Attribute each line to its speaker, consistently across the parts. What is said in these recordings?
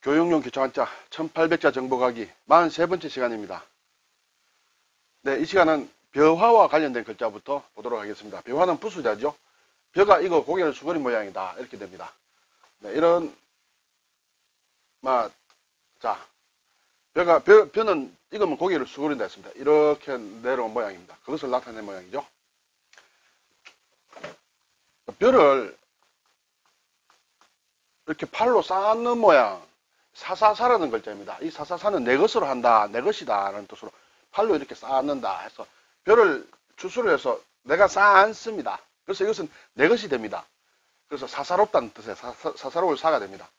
Speaker 1: 교육용 기초한자 1800자 정보가기 43번째 시간입니다. 네, 이 시간은 벼화와 관련된 글자부터 보도록 하겠습니다. 벼화는 부수자죠. 벼가 이거 고개를 수그린 모양이다. 이렇게 됩니다. 네, 이런, 자, 벼는 익으면 고개를 수그린다 했습니다. 이렇게 내려온 모양입니다. 그것을 나타낸 모양이죠. 벼를 이렇게 팔로 쌓는 모양, 사사사라는 글자입니다. 이 사사사는 내 것으로 한다, 내 것이다 라는 뜻으로 팔로 이렇게 쌓는다 해서 벼를 추수를 해서 내가 쌓습니다. 그래서 이것은 내 것이 됩니다. 그래서 사사롭다는 뜻의 사사로울 사가 됩니다.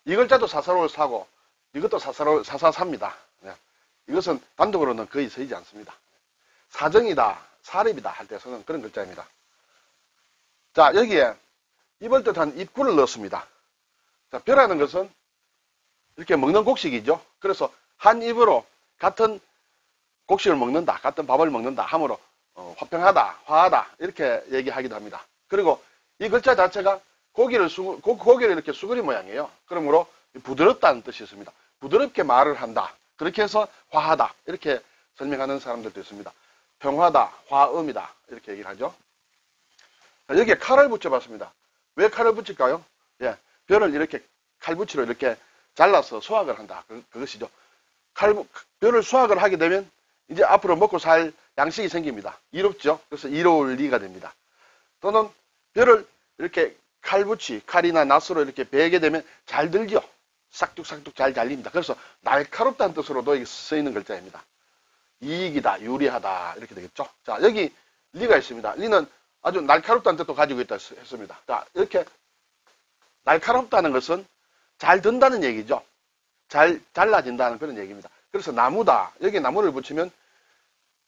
Speaker 1: 이 글자도 사사로울 사고 이것도 사사삽니다. 네. 이것은 단독으로는 거의 쓰이지 않습니다. 사정이다, 사립이다 할 때 쓰는 그런 글자입니다. 자, 여기에 입을 뜻한 입구를 넣었습니다. 자, 벼라는 것은 이렇게 먹는 곡식이죠. 그래서 한 입으로 같은 곡식을 먹는다, 같은 밥을 먹는다 하므로 화평하다, 화하다 이렇게 얘기하기도 합니다. 그리고 이 글자 자체가 고기를 이렇게 수그린 모양이에요. 그러므로 부드럽다는 뜻이 있습니다. 부드럽게 말을 한다. 그렇게 해서 화하다 이렇게 설명하는 사람들도 있습니다. 평화다, 화음이다 이렇게 얘기를 하죠. 자, 여기에 칼을 붙여봤습니다. 왜 칼을 붙일까요? 예, 벼를 이렇게 칼붙이로 이렇게 잘라서 수확을 한다. 그것이죠. 벼를 수확을 하게 되면 이제 앞으로 먹고 살 양식이 생깁니다. 이롭죠. 그래서 이로울 리가 됩니다. 또는 벼를 이렇게 칼이나 낫으로 이렇게 베게 되면 잘 들죠. 싹둑싹둑 잘 잘립니다. 그래서 날카롭다는 뜻으로도 쓰이는 글자입니다. 이익이다, 유리하다 이렇게 되겠죠. 자, 여기 리가 있습니다. 리는 아주 날카롭다는 뜻도 가지고 있다 했습니다. 자, 이렇게 날카롭다는 것은 잘 든다는 얘기죠. 잘 잘라진다는 그런 얘기입니다. 그래서 나무다. 여기 나무를 붙이면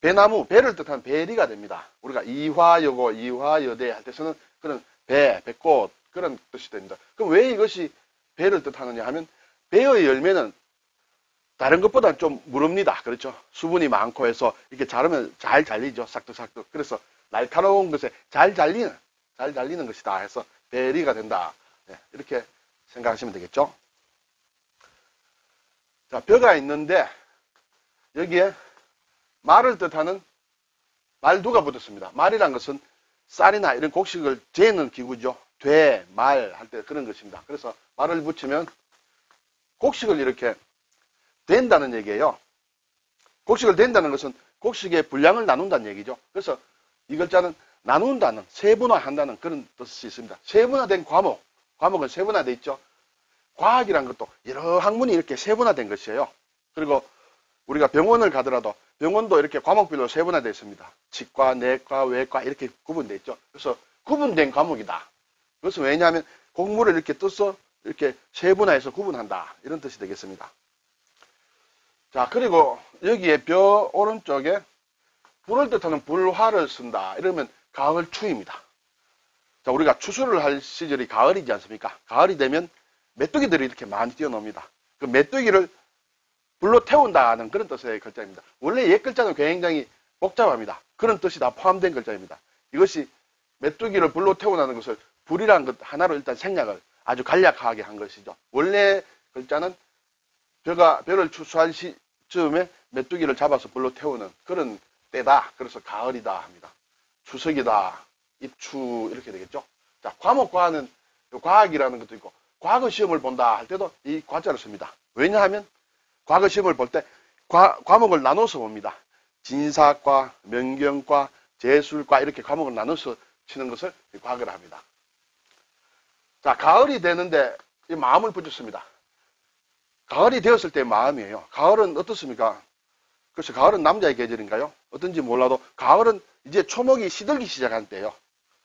Speaker 1: 배나무, 배를 뜻하는 배리가 됩니다. 우리가 이화여고, 이화여대 할 때 쓰는 그런 배꽃 그런 뜻이 됩니다. 그럼 왜 이것이 배를 뜻하느냐 하면 배의 열매는 다른 것보다 좀 무릅니다. 그렇죠? 수분이 많고 해서 이렇게 자르면 잘 잘리죠. 싹둑싹둑. 그래서 날카로운 것에 잘 잘리는 것이다 해서 배리가 된다. 네, 이렇게 생각하시면 되겠죠. 자, 벼가 있는데 여기에 말을 뜻하는 말두가 붙었습니다. 말이란 것은 쌀이나 이런 곡식을 재는 기구죠. 말 할 때 그런 것입니다. 그래서 말을 붙이면 곡식을 이렇게 된다는 얘기예요. 곡식을 된다는 것은 곡식의 분량을 나눈다는 얘기죠. 그래서 이 글자는 나눈다는, 세분화한다는 그런 뜻이 있습니다. 세분화된 과목은 세분화되어 있죠. 과학이란 것도 여러 학문이 이렇게 세분화된 것이에요. 그리고 우리가 병원을 가더라도 병원도 이렇게 과목별로 세분화되어 있습니다. 치과, 내과, 외과 이렇게 구분되어 있죠. 그래서 구분된 과목이다. 그것은 왜냐하면 곡물을 이렇게 떠서 이렇게 세분화해서 구분한다. 이런 뜻이 되겠습니다. 자, 그리고 여기에 벼 오른쪽에 불을 뜻하는 불화를 쓴다. 이러면 가을 추입니다. 자, 우리가 추수를 할 시절이 가을이지 않습니까? 가을이 되면 메뚜기들이 이렇게 많이 뛰어놉니다. 그 메뚜기를 불로 태운다는 그런 뜻의 글자입니다. 원래 옛 글자는 굉장히 복잡합니다. 그런 뜻이 다 포함된 글자입니다. 이것이 메뚜기를 불로 태운다는 것을 불이라는 것 하나로 일단 생략을 아주 간략하게 한 것이죠. 원래 글자는 벼를 추수할 시점에 메뚜기를 잡아서 불로 태우는 그런 때다. 그래서 가을이다 합니다. 추석이다, 입추 이렇게 되겠죠. 자, 과목과는 과학이라는 것도 있고 과거 시험을 본다 할 때도 이 과자를 씁니다. 왜냐하면 과거 시험을 볼 때 과목을 나눠서 봅니다. 진사과, 명경과, 재술과 이렇게 과목을 나눠서 치는 것을 과거라 합니다. 자, 가을이 되는데 이 마음을 붙였습니다. 가을이 되었을 때 마음이에요. 가을은 어떻습니까? 그래서 가을은 남자의 계절인가요? 어떤지 몰라도 가을은 이제 초목이 시들기 시작한 때예요.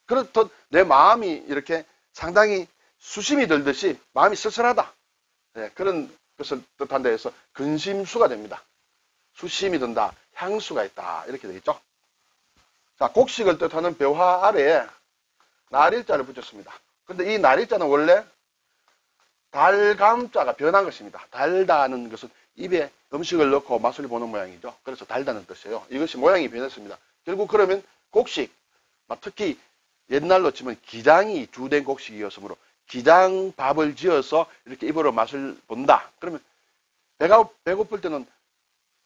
Speaker 1: 그렇듯 내 마음이 이렇게 상당히 수심이 들듯이 마음이 쓸쓸하다. 네, 그런 것을 뜻한 데에서 근심수가 됩니다. 수심이 든다, 향수가 있다 이렇게 되겠죠. 자, 곡식을 뜻하는 벼화 아래에 날일자를 붙였습니다. 근데 이 날일자는 원래 달감자가 변한 것입니다. 달다는 것은 입에 음식을 넣고 맛을 보는 모양이죠. 그래서 달다는 뜻이에요. 이것이 모양이 변했습니다. 결국 그러면 곡식, 특히 옛날로 치면 기장이 주된 곡식이었으므로 기장 밥을 지어서 이렇게 입으로 맛을 본다. 그러면 배고플 때는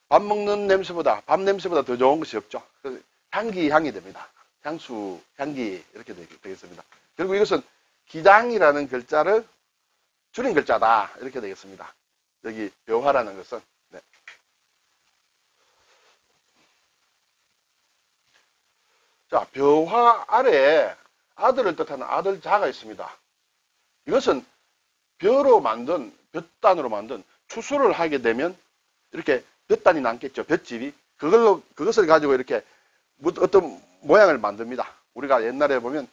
Speaker 1: 밥 먹는 냄새보다, 밥 냄새보다 더 좋은 것이 없죠. 그래서 향이 됩니다. 향수, 향기, 이렇게 되겠습니다. 결국 이것은 기장이라는 글자를 줄인 글자다. 이렇게 되겠습니다. 여기 묘화라는 것은. 네. 자, 묘화 아래에 아들을 뜻하는 아들자가 있습니다. 이것은 벼로 만든, 볕단으로 만든 추수를 하게 되면 이렇게 볕단이 남겠죠. 볏집이. 그것을 가지고 이렇게 어떤 모양을 만듭니다. 우리가 옛날에 보면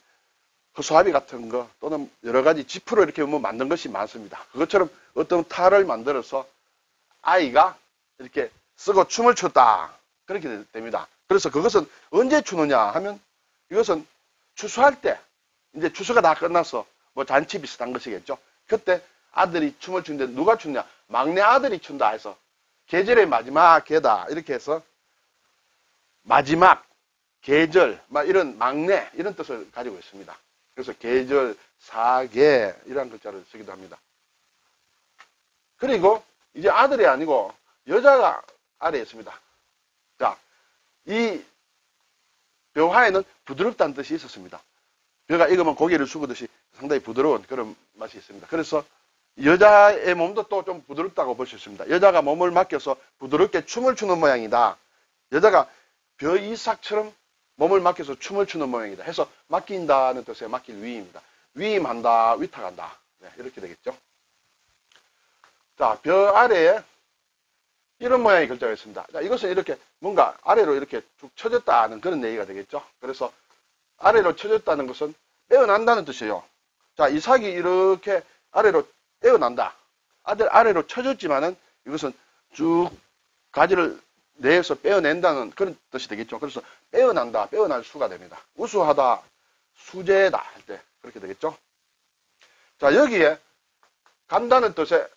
Speaker 1: 허수아비 같은 거 또는 여러 가지 지프로 이렇게 만든 것이 많습니다. 그것처럼 어떤 탈을 만들어서 아이가 이렇게 쓰고 춤을 췄다. 그렇게 됩니다. 그래서 그것은 언제 추느냐 하면 이것은 추수할 때, 이제 추수가 다 끝나서 뭐 잔치 비슷한 것이겠죠. 그때 아들이 춤을 추는데 누가 추냐? 막내 아들이 춘다 해서 계절의 마지막 계다 이렇게 해서 마지막, 계절, 이런 막내 이런 뜻을 가지고 있습니다. 그래서 계절, 사계 이런 글자를 쓰기도 합니다. 그리고 이제 아들이 아니고 여자가 아래에 있습니다. 자, 이 벼화에는 부드럽다는 뜻이 있었습니다. 벼가 익으면 고기를 숙이듯이 상당히 부드러운 그런 맛이 있습니다. 그래서 여자의 몸도 또 좀 부드럽다고 볼 수 있습니다. 여자가 몸을 맡겨서 부드럽게 춤을 추는 모양이다. 여자가 벼 이삭처럼 몸을 맡겨서 춤을 추는 모양이다. 해서 맡긴다는 뜻의 맡길 위임입니다. 위임한다, 위탁한다. 네, 이렇게 되겠죠. 자, 벼 아래에 이런 모양의 글자가 있습니다. 자, 이것은 이렇게 뭔가 아래로 이렇게 쭉 쳐졌다는 그런 얘기가 되겠죠. 그래서 아래로 쳐졌다는 것은 떼어난다는 뜻이에요. 자, 이삭이 이렇게 아래로 떼어난다. 아래로 쳐졌지만은 이것은 쭉 가지를 내에서 빼어낸다는 그런 뜻이 되겠죠. 그래서 빼어난다, 빼어날 수가 됩니다. 우수하다, 수재다 할 때 그렇게 되겠죠. 자, 여기에 간다는 뜻에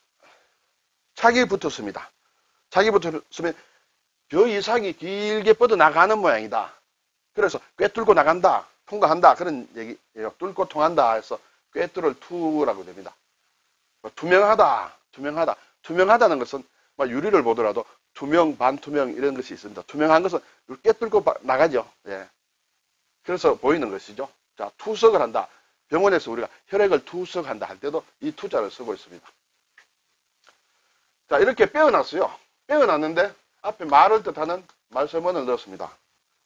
Speaker 1: 착이 붙었습니다. 착이 붙었으면 벼 이삭이 길게 뻗어나가는 모양이다. 그래서 꿰뚫고 나간다, 통과한다 그런 얘기예요. 뚫고 통한다 해서 꿰뚫을 투라고 됩니다. 투명하다, 투명하다. 투명하다는 것은 유리를 보더라도 투명, 반투명 이런 것이 있습니다. 투명한 것은 꿰뚫고 나가죠. 예. 그래서 보이는 것이죠. 자, 투석을 한다. 병원에서 우리가 혈액을 투석한다 할 때도 이 투자를 쓰고 있습니다. 자, 이렇게 빼어났어요. 빼어났는데 앞에 말을 뜻하는 말서문을 넣었습니다.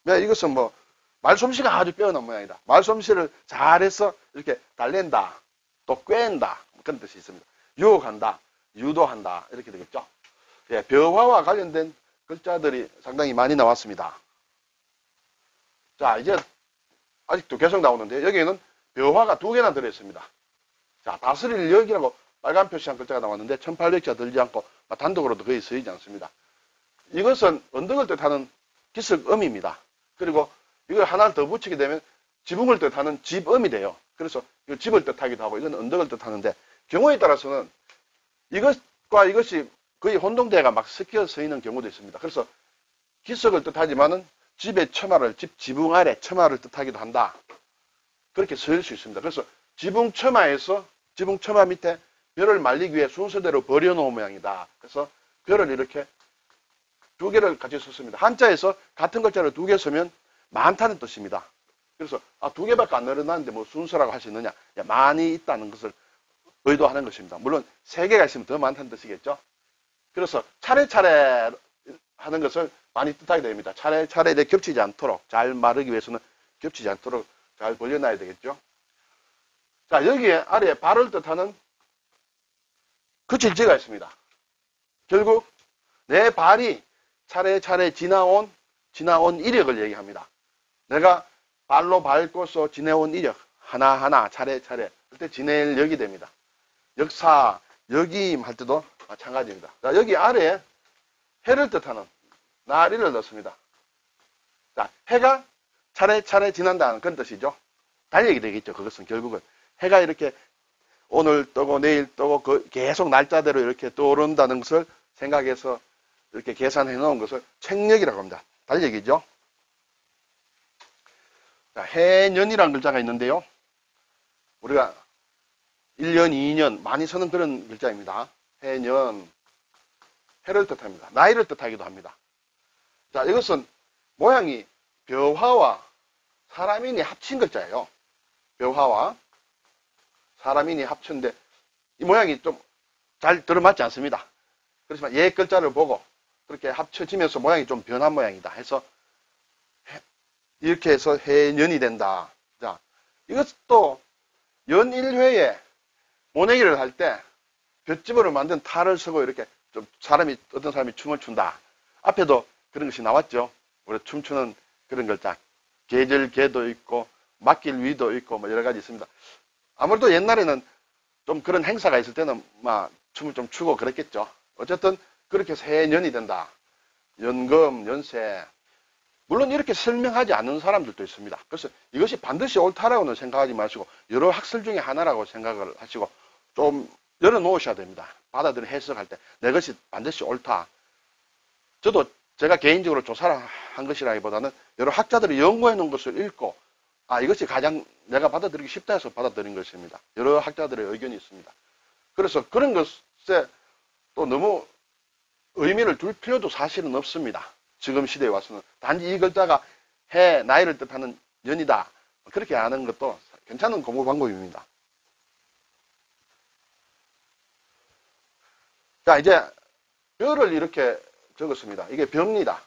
Speaker 1: 이것은 뭐 말솜씨가 아주 빼어난 모양이다. 말솜씨를 잘해서 이렇게 달랜다, 또 꿰는다 그런 뜻이 있습니다. 유혹한다, 유도한다 이렇게 되겠죠. 예, 벼화와 관련된 글자들이 상당히 많이 나왔습니다. 자, 이제 아직도 계속 나오는데 여기에는 벼화가 2개나 들어있습니다. 자, 다스릴 역이라고 빨간 표시한 글자가 나왔는데 1800자 들지 않고 단독으로도 거의 쓰이지 않습니다. 이것은 언덕을 뜻하는 기석음입니다. 그리고 이걸 하나를 더 붙이게 되면 지붕을 뜻하는 집음이 돼요. 그래서 이거 집을 뜻하기도 하고 이건 언덕을 뜻하는데 경우에 따라서는 이것과 이것이 거의 혼동대가 막 섞여 쓰이는 경우도 있습니다. 그래서 기석을 뜻하지만은 집의 처마를, 지붕 아래 처마를 뜻하기도 한다. 그렇게 쓰일 수 있습니다. 그래서 지붕 처마에서 지붕 처마 밑에 벼를 말리기 위해 순서대로 버려놓은 모양이다. 그래서 벼를 이렇게 2개를 같이 썼습니다. 한자에서 같은 글자를 2개 쓰면 많다는 뜻입니다. 그래서 2개밖에 안 늘어나는데 뭐 순서라고 할 수 있느냐? 많이 있다는 것을 의도하는 것입니다. 물론 3개가 있으면 더 많다는 뜻이겠죠. 그래서 차례차례 하는 것을 많이 뜻하게 됩니다. 차례차례 겹치지 않도록 잘 마르기 위해서는 겹치지 않도록 잘 벌려놔야 되겠죠. 자, 여기에 아래에 발을 뜻하는 그칠지가 있습니다. 결국 내 발이 차례차례 지나온 이력을 얘기합니다. 내가 발로 밟고서 지내온 이력 하나하나 차례차례 할 때 지낼 역이 됩니다. 역사, 역임 할 때도 마찬가지입니다. 자, 여기 아래에 해를 뜻하는 나리를 넣습니다. 자, 해가 차례차례 지난다는 그런 뜻이죠. 달력이 되겠죠. 그것은 결국은 해가 이렇게 오늘 뜨고 내일 뜨고 계속 날짜대로 이렇게 떠오른다는 것을 생각해서 이렇게 계산해 놓은 것을 책력이라고 합니다. 달력이죠. 자, 해년이라는 글자가 있는데요. 우리가 1년, 2년 많이 쓰는 그런 글자입니다. 해년, 해를 뜻합니다. 나이를 뜻하기도 합니다. 자, 이것은 모양이 벼화와 사람인이 합친 글자예요. 벼화와 사람인이 합쳤는데 이 모양이 좀 잘 들어맞지 않습니다. 그렇지만 옛 글자를 보고 그렇게 합쳐지면서 모양이 좀 변한 모양이다 해서 이렇게 해서 해년이 된다. 자, 이것도 연 1회에 모내기를 할 때 볏짚으로 만든 탈을 쓰고 이렇게 좀 어떤 사람이 춤을 춘다. 앞에도 그런 것이 나왔죠. 우리 춤추는 그런 글자. 계절개도 있고 맡길 위도 있고 뭐 여러 가지 있습니다. 아무래도 옛날에는 좀 그런 행사가 있을 때는 막 춤을 좀 추고 그랬겠죠. 어쨌든 그렇게 해서 해년이 된다. 연금, 연세. 물론 이렇게 설명하지 않는 사람들도 있습니다. 그래서 이것이 반드시 옳다라고는 생각하지 마시고 여러 학설 중에 하나라고 생각을 하시고 좀 열어놓으셔야 됩니다. 받아들여 해석할 때 내 것이 반드시 옳다. 저도 제가 개인적으로 조사를 한 것이라기보다는 여러 학자들이 연구해 놓은 것을 읽고 이것이 가장 내가 받아들이기 쉽다 해서 받아들인 것입니다. 여러 학자들의 의견이 있습니다. 그래서 그런 것에 또 너무 의미를 둘 필요도 사실은 없습니다. 지금 시대에 와서는 단지 이 글자가 해, 나이를 뜻하는 년이다. 그렇게 아는 것도 괜찮은 공부 방법입니다. 자, 이제 벼를 이렇게 적었습니다. 이게 벼입니다.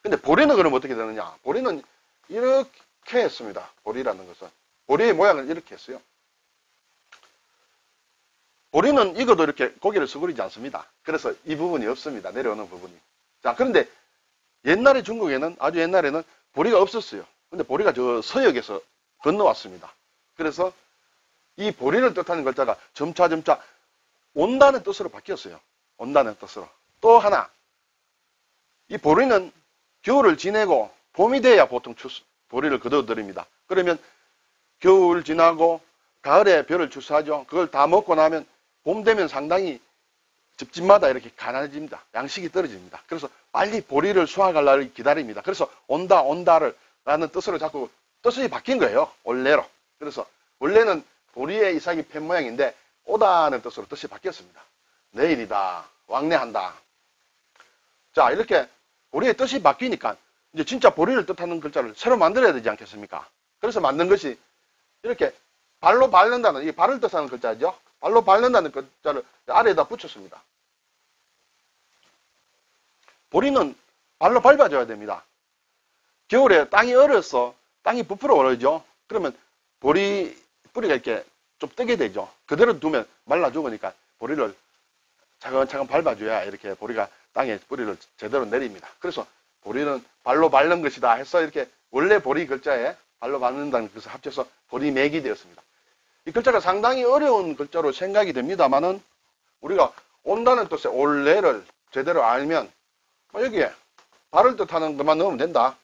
Speaker 1: 근데 보리는 그럼 어떻게 되느냐? 보리는 이렇게 했습니다. 보리라는 것은. 보리의 모양을 이렇게 했어요. 보리는 익어도 이렇게 고개를 수그리지 않습니다. 그래서 이 부분이 없습니다. 내려오는 부분이. 자, 그런데 옛날에 중국에는, 아주 옛날에는 보리가 없었어요. 근데 보리가 저 서역에서 건너왔습니다. 그래서 이 보리를 뜻하는 글자가 점차 온다는 뜻으로 바뀌었어요. 온다는 뜻으로. 또 하나, 이 보리는 겨울을 지내고 봄이 돼야 보통 보리를 거둬들입니다. 그러면 겨울 지나고 가을에 벼를 출사하죠. 그걸 다 먹고 나면 봄 되면 상당히 집집마다 이렇게 가난해집니다. 양식이 떨어집니다. 그래서 빨리 보리를 수확할 날을 기다립니다. 그래서 온다를 라는 뜻으로 자꾸 뜻이 바뀐 거예요. 원래로. 그래서 원래는 보리의 이삭이 팬 모양인데 오다는 뜻으로 뜻이 바뀌었습니다. 내일이다. 왕래한다. 자, 이렇게 보리의 뜻이 바뀌니까 이제 진짜 보리를 뜻하는 글자를 새로 만들어야 되지 않겠습니까? 그래서 만든 것이 이렇게 발로 밟는다는, 이게 발을 뜻하는 글자죠. 발로 밟는다는 글자를 아래에다 붙였습니다. 보리는 발로 밟아줘야 됩니다. 겨울에 땅이 얼어서 땅이 부풀어 오르죠. 그러면 보리 뿌리가 이렇게 좀 뜨게 되죠. 그대로 두면 말라 죽으니까 보리를 차근차근 밟아줘야 이렇게 보리가 땅에 뿌리를 제대로 내립니다. 그래서 보리는 발로 밟는 것이다 해서 이렇게 원래 보리 글자에 발로 밟는다는 것을 합쳐서 보리맥이 되었습니다. 이 글자가 상당히 어려운 글자로 생각이 됩니다만은 우리가 온다는 뜻의 올래를 제대로 알면 여기에 발을 뜻하는 것만 넣으면 된다.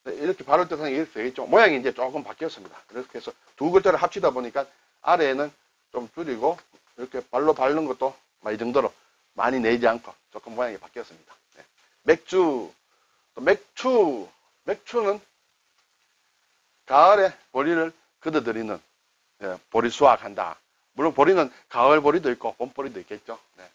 Speaker 1: 이렇게 발을 뜻하는 게 이렇게 되겠죠. 모양이 이제 조금 바뀌었습니다. 그렇게 해서 두 글자를 합치다 보니까 아래에는 좀 줄이고 이렇게 발로 밟는 것도 이 정도로 많이 내지 않고 조금 모양이 바뀌었습니다. 네. 맥추는 가을에 보리를 거둬들이는 보리 수확한다. 물론 보리는 가을 보리도 있고 봄 보리도 있겠죠. 네.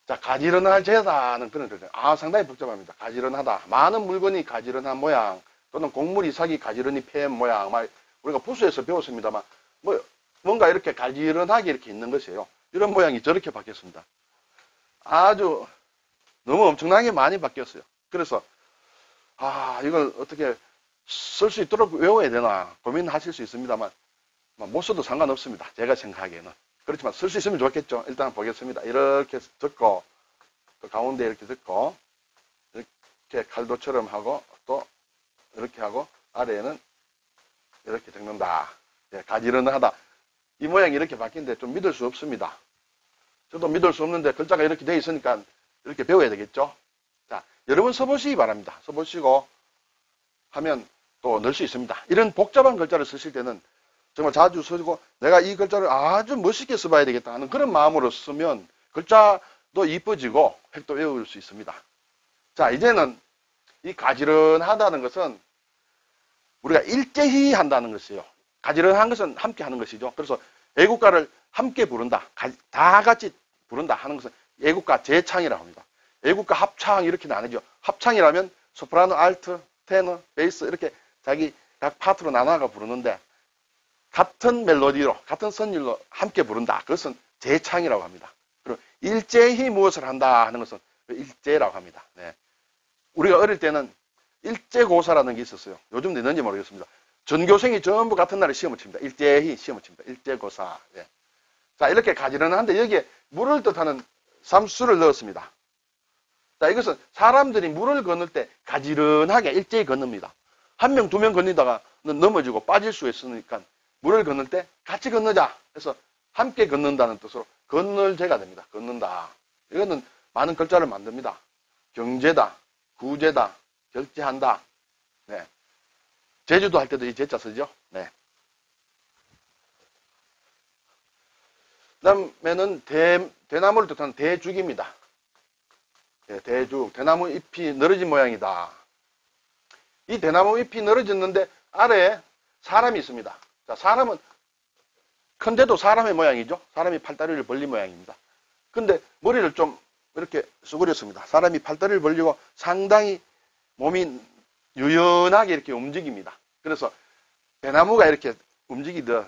Speaker 1: 자, 가지런할 제다는 그런 글자. 상당히 복잡합니다. 가지런하다. 많은 물건이 가지런한 모양, 또는 곡물 이삭이 가지런히 패인 모양. 우리가 부수에서 배웠습니다만, 뭔가 이렇게 가지런하게 이렇게 있는 것이에요. 이런 모양이 저렇게 바뀌었습니다. 아주 너무 엄청나게 많이 바뀌었어요. 그래서 이걸 어떻게 쓸 수 있도록 외워야 되나 고민하실 수 있습니다만 못 써도 상관없습니다. 제가 생각하기에는. 그렇지만 쓸 수 있으면 좋겠죠. 일단 보겠습니다. 이렇게 적고 또 가운데 이렇게 적고 이렇게 칼도처럼 하고 또 이렇게 하고 아래에는 이렇게 적는다. 가지런하다. 이 모양이 이렇게 바뀐데 좀 믿을 수 없습니다. 저도 믿을 수 없는데 글자가 이렇게 되어 있으니까 이렇게 배워야 되겠죠. 자, 여러분 써보시기 바랍니다. 써보시고 하면 또 넣을 수 있습니다. 이런 복잡한 글자를 쓰실 때는 정말 자주 쓰고 내가 이 글자를 아주 멋있게 써봐야 되겠다 하는 그런 마음으로 쓰면 글자도 이뻐지고 획도 외울 수 있습니다. 자, 이제는 이 가지런하다는 것은 우리가 일제히 한다는 것이에요. 가지런한 것은 함께 하는 것이죠. 그래서 애국가를 함께 부른다. 다 같이 부른다 하는 것은 애국가 재창이라고 합니다. 애국가 합창 이렇게 나누죠. 합창이라면 소프라노, 알트, 테너, 베이스 이렇게 자기 각 파트로 나눠가 부르는데 같은 멜로디로 같은 선율로 함께 부른다. 그것은 재창이라고 합니다. 그리고 일제히 무엇을 한다 하는 것은 일제라고 합니다. 네. 우리가 어릴 때는 일제고사라는 게 있었어요. 요즘도 있는지 모르겠습니다. 전교생이 전부 같은 날에 시험을 칩니다. 일제히 시험을 칩니다. 일제고사. 네. 자, 이렇게 가지런한데 여기에 물을 뜻하는 삼수를 넣었습니다. 자, 이것은 사람들이 물을 건널 때 가지런하게 일제히 건넙니다. 한 명, 두 명 건너다가 넘어지고 빠질 수 있으니까 물을 건널 때 같이 건너자. 그래서 함께 건넌다는 뜻으로 건널제가 됩니다. 건넌다. 이거는 많은 글자를 만듭니다. 경제다, 구제다, 결제한다. 네. 제주도 할 때도 이 제자 쓰죠. 네. 그 다음에는 대나무를 뜻하는 대죽입니다. 네, 대죽. 대나무 잎이 늘어진 모양이다. 이 대나무 잎이 늘어졌는데 아래에 사람이 있습니다. 자, 사람은 큰데도 사람의 모양이죠. 사람이 팔다리를 벌린 모양입니다. 근데 머리를 좀 이렇게 수그렸습니다. 사람이 팔다리를 벌리고 상당히 몸이 유연하게 이렇게 움직입니다. 그래서 대나무가 이렇게 움직이듯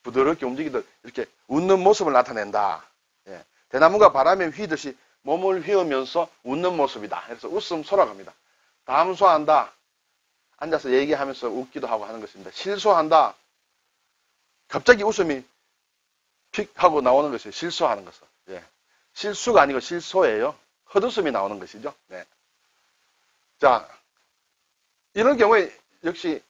Speaker 1: 부드럽게 움직이듯 이렇게 웃는 모습을 나타낸다. 예. 대나무가 바람에 휘듯이 몸을 휘으면서 웃는 모습이다. 그래서 웃음소라고 합니다. 담소한다. 앉아서 얘기하면서 웃기도 하고 하는 것입니다. 실소한다. 갑자기 웃음이 픽 하고 나오는 것이에요. 실소하는 것은. 예. 실수가 아니고 실소예요. 헛웃음이 나오는 것이죠. 네. 자, 이런 경우에 역시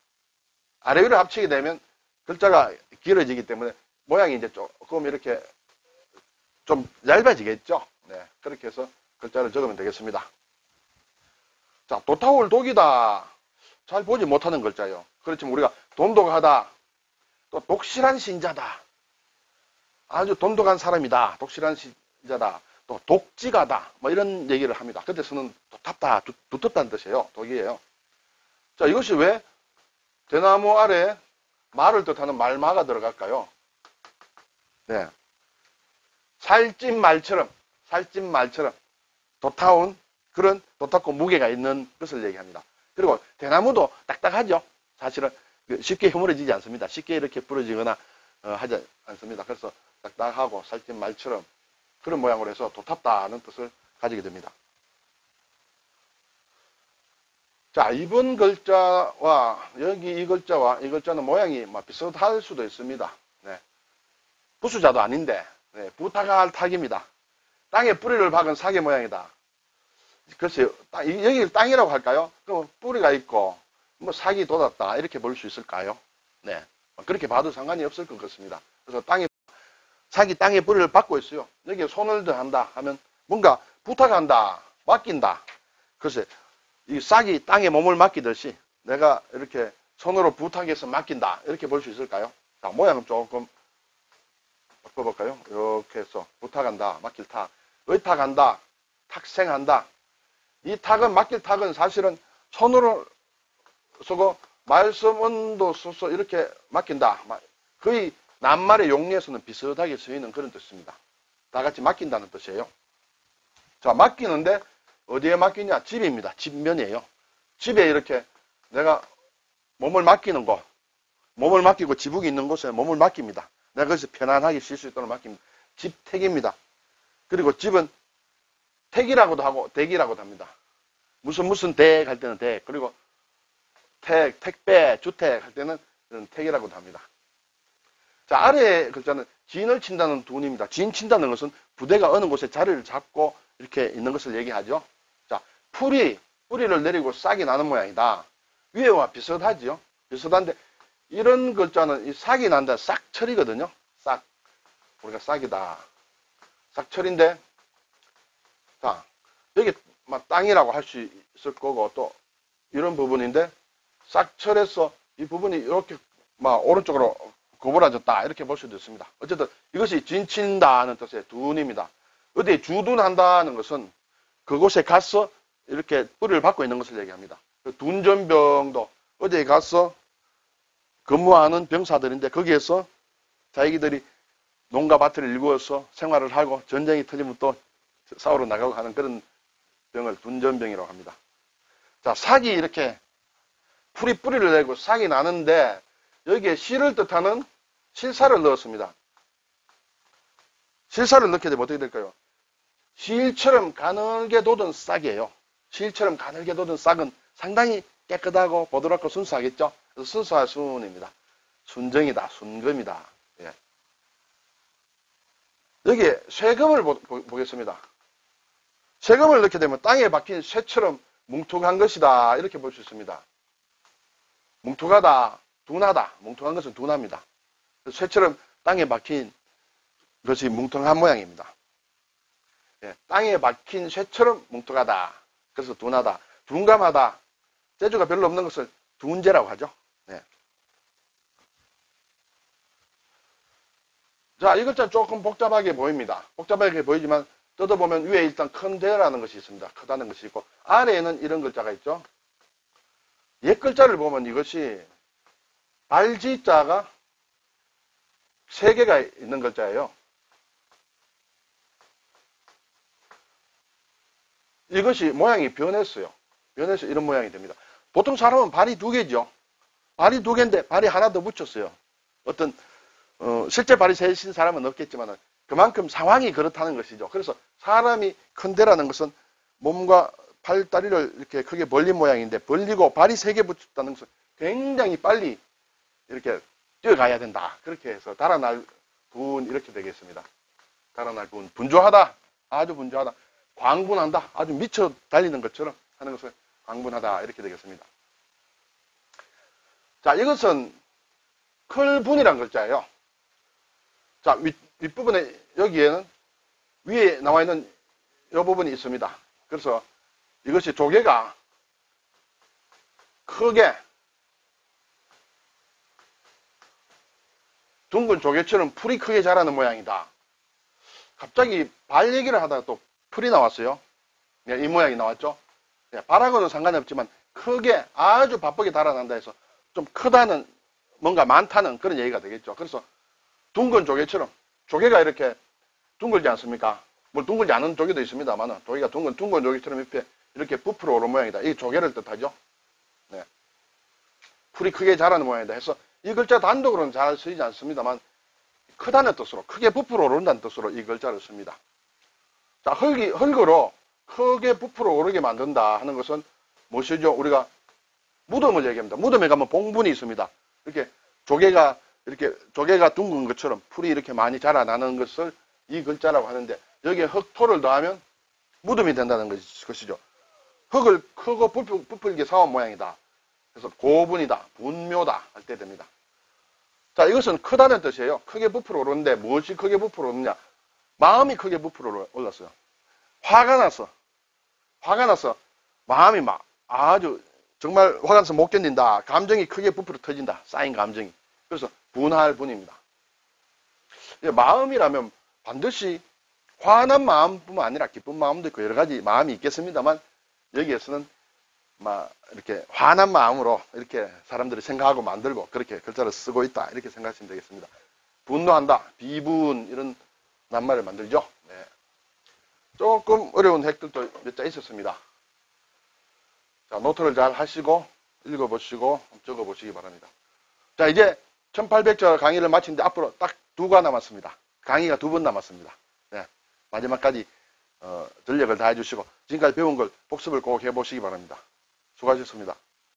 Speaker 1: 아래 위를 합치게 되면 글자가 길어지기 때문에 모양이 이제 조금 이렇게 좀 얇아지겠죠. 네. 그렇게 해서 글자를 적으면 되겠습니다. 자, 도타울 독이다. 잘 보지 못하는 글자예요. 그렇지만 우리가 돈독하다. 또 독실한 신자다. 아주 돈독한 사람이다. 독실한 신자다. 또 독직하다. 뭐 이런 얘기를 합니다. 그때 쓰는 도탑다, 두텁다는 뜻이에요. 독이에요. 자, 이것이 왜 대나무 아래 말을 뜻하는 말마가 들어갈까요? 네. 살찐 말처럼 도타운 그런 도탁고 무게가 있는 것을 얘기합니다. 그리고 대나무도 딱딱하죠. 사실은 쉽게 허물어지지 않습니다. 쉽게 이렇게 부러지거나 하지 않습니다. 그래서 딱딱하고 살찐 말처럼 그런 모양으로 해서 도탑다는 뜻을 가지게 됩니다. 자, 이번 글자와 여기 이 글자와 이 글자는 모양이 비슷할 수도 있습니다. 네. 부수자도 아닌데 네, 부타갈 탁입니다. 땅에 뿌리를 박은 사계 모양이다. 글쎄요, 여기 땅이라고 할까요? 그럼 뿌리가 있고 뭐 사기 돋았다 이렇게 볼 수 있을까요? 네, 그렇게 봐도 상관이 없을 것 같습니다. 그래서 사기 땅에 뿌리를 박고 있어요. 여기에 손을 더한다 하면 뭔가 부탁한다, 맡긴다. 글쎄, 이 싹이 땅에 몸을 맡기듯이 내가 이렇게 손으로 부탁해서 맡긴다 이렇게 볼 수 있을까요? 자, 모양은 조금 바꿔볼까요? 이렇게 해서 부탁한다, 맡길 탁, 의탁한다, 탁생한다. 이 탁은 맡길 탁은 사실은 손으로 쓰고 말씀은도 써서 이렇게 맡긴다. 거의 낱말의 용례에서는 비슷하게 쓰이는 그런 뜻입니다. 다 같이 맡긴다는 뜻이에요. 자, 맡기는데 어디에 맡기냐? 집입니다. 집면이에요. 집에 이렇게 내가 몸을 맡기는 곳, 몸을 맡기고 지붕이 있는 곳에 몸을 맡깁니다. 내가 거기서 편안하게 쉴 수 있도록 맡깁니다. 집택입니다. 그리고 집은 택이라고도 하고 댁이라고도 합니다. 무슨 댁 할 때는 댁, 그리고 택배, 주택 할 때는 택이라고도 합니다. 자, 아래 글자는 진을 친다는 둔입니다. 진 친다는 것은 부대가 어느 곳에 자리를 잡고 이렇게 있는 것을 얘기하죠. 자, 뿌리를 내리고 싹이 나는 모양이다. 위에와 비슷하지요. 비슷한데 이런 글자는 이 싹이 난다. 싹철이거든요. 싹. 우리가 싹이다. 싹철인데, 자, 여기 땅이라고 할 수 있을 거고 또 이런 부분인데 싹철에서 이 부분이 이렇게 오른쪽으로 구부러졌다 이렇게 볼 수도 있습니다. 어쨌든 이것이 진친다는 뜻의 둔입니다. 어디에 주둔한다는 것은 그곳에 가서 이렇게 뿌리를 받고 있는 것을 얘기합니다. 둔전병도 어디에 가서 근무하는 병사들인데 거기에서 자기들이 농가 밭을 일구어서 생활을 하고 전쟁이 터지면 또 싸우러 나가고 하는 그런 병을 둔전병이라고 합니다. 자, 삭이 이렇게 뿌리를 내고 삭이 나는데 여기에 씨를 뜻하는 실사를 넣었습니다. 실사를 넣게 되면 어떻게 될까요? 실처럼 가늘게 돋은 싹이에요. 실처럼 가늘게 돋은 싹은 상당히 깨끗하고 보드랍고 순수하겠죠? 그래서 순수할 순입니다. 순정이다, 순금이다. 예. 여기에 쇠금을 보겠습니다. 쇠금을 넣게 되면 땅에 박힌 쇠처럼 뭉툭한 것이다. 이렇게 볼 수 있습니다. 뭉툭하다, 둔하다. 뭉툭한 것은 둔합니다. 쇠처럼 땅에 박힌 것이 뭉퉁한 모양입니다. 예, 땅에 박힌 쇠처럼 뭉툭하다. 그래서 둔하다. 둔감하다. 재주가 별로 없는 것을 둔재라고 하죠. 네. 자, 이 글자는 조금 복잡하게 보입니다. 복잡하게 보이지만 뜯어보면 위에 일단 큰 대라는 것이 있습니다. 크다는 것이 있고 아래에는 이런 글자가 있죠. 옛 글자를 보면 이것이 발지자가 3개가 있는 글자예요. 이것이 모양이 변했어요. 변해서 이런 모양이 됩니다. 보통 사람은 발이 2개죠. 발이 2개인데 발이 하나 더 붙였어요. 어떤 실제 발이 셋인 사람은 없겠지만 그만큼 상황이 그렇다는 것이죠. 그래서 사람이 큰데라는 것은 몸과 팔다리를 이렇게 크게 벌린 모양인데 벌리고 발이 3개 붙였다는 것은 굉장히 빨리 이렇게 뛰어가야 된다. 그렇게 해서 달아날 분 이렇게 되겠습니다. 달아날 분. 분주하다. 아주 분주하다. 광분한다. 아주 미쳐 달리는 것처럼 하는 것을 광분하다. 이렇게 되겠습니다. 자, 이것은 클분이란 글자예요. 자, 윗부분에 여기에는 위에 나와 있는 이 부분이 있습니다. 그래서 이것이 조개가 크게 둥근 조개처럼 풀이 크게 자라는 모양이다. 갑자기 발 얘기를 하다가 또 풀이 나왔어요. 이 모양이 나왔죠. 발하고는 상관이 없지만 크게 아주 바쁘게 달아난다 해서 좀 크다는 뭔가 많다는 그런 얘기가 되겠죠. 그래서 둥근 조개처럼 조개가 이렇게 둥글지 않습니까? 뭐 둥글지 않은 조개도 있습니다만 조개가 둥근 조개처럼 이렇게 부풀어 오른 모양이다. 이 조개를 뜻하죠. 네. 풀이 크게 자라는 모양이다 해서 이 글자 단독으로는 잘 쓰이지 않습니다만 크다는 뜻으로 크게 부풀어 오른다는 뜻으로 이 글자를 씁니다. 자, 흙으로 크게 부풀어 오르게 만든다 하는 것은 무엇이죠? 우리가 무덤을 얘기합니다. 무덤에 가면 봉분이 있습니다. 이렇게 조개가 둥근 것처럼 풀이 이렇게 많이 자라나는 것을 이 글자라고 하는데 여기에 흙토를 더하면 무덤이 된다는 것이죠. 흙을 크고 부풀게 사온 모양이다. 그래서 고분이다, 분묘다 할 때 됩니다. 자, 이것은 크다는 뜻이에요. 크게 부풀어 오르는데 무엇이 크게 부풀어 오르느냐? 마음이 크게 부풀어 올랐어요. 화가 나서 마음이 막 아주 정말 화가 나서 못 견딘다. 감정이 크게 부풀어 터진다. 쌓인 감정이. 그래서 분할 분입니다. 마음이라면 반드시 화난 마음뿐만 아니라 기쁜 마음도 있고 여러 가지 마음이 있겠습니다만 여기에서는 막 이렇게 화난 마음으로 이렇게 사람들이 생각하고 만들고 그렇게 글자를 쓰고 있다. 이렇게 생각하시면 되겠습니다. 분노한다. 비분 이런 낱말을 만들죠. 네. 조금 어려운 획들도 몇 자 있었습니다. 자, 노트를 잘 하시고 읽어보시고 적어보시기 바랍니다. 자, 이제 1800자 강의를 마치는데 앞으로 딱 2가 남았습니다. 강의가 2번 남았습니다. 네. 마지막까지 전력을 다해주시고 지금까지 배운 걸 복습을 꼭 해보시기 바랍니다. 수고하셨습니다.